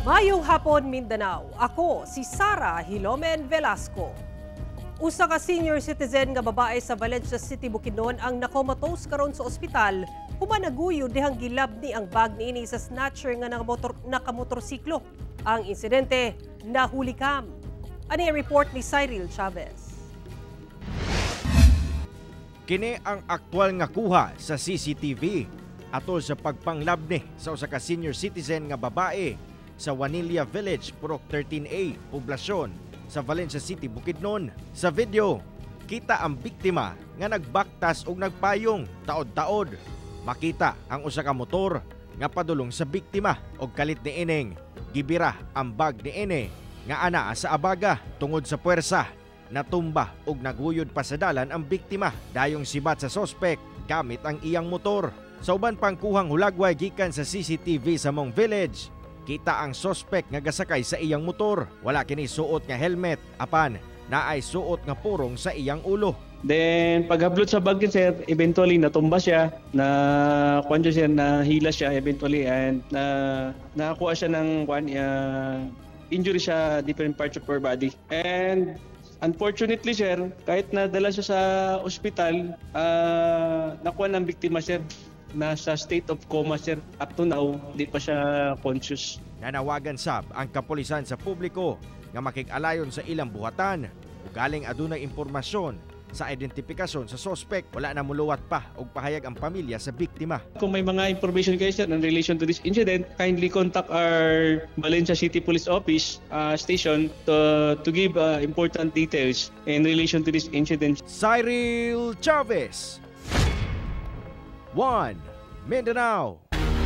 Mayong hapon, Mindanao. Ako si Sara Hilomen Velasco. Usa ka senior citizen nga babae sa Valencia City, Bukidnon ang nakomatose karon sa ospital human naguyo dihang gilab ni ang bag niini sa snatcher nga nakamotorsiklo. Ang insidente nahulikam. Ani report ni Cyril Chavez. Kini ang aktwal nga kuha sa CCTV atol sa pagpanglab ni sa usa ka senior citizen nga babae sa Juanilla Village, Purok 13A, poblasyon sa Valencia City, Bukidnon. Sa video, kita ang biktima nga nagbaktas og nagpayong taod-taod. Makita ang usa ka motor nga padulong sa biktima og kalit ni ining gibira ang bag ni ine nga anaa sa abaga tungod sa puwersa. Natumba og naguyod pa sa dalan ang biktima dayong sibat sa sospek gamit ang iyang motor. Sa uban pang kuhang hulagway gikan sa CCTV sa Mong Village, kita ang sospek nga gasakay sa iyang motor. Wala kini suot nga helmet apan naay suot nga purong sa iyang ulo. Then paghablot sa bag sir, eventually natumba siya, na kuan siya, nahila siya eventually, and nakakuha siya ng injury siya different parts of her body. And unfortunately sir, kahit nadala siya sa ospital, nakuha ng biktima sir. Nasa state of coma sir. Up to now, di pa siya conscious. Nanawagan sab ang kapulisan sa publiko nga makig-alayon sa ilang buhatan. Galing adunay impormasyon sa identifikasyon sa suspect, wala na muluwat pa og pahayag ang pamilya sa biktima. Kung may mga information kayo sir in relation to this incident, kindly contact our Valencia City Police Office station to give important details in relation to this incident. Cyril Chavez, One Mindanao.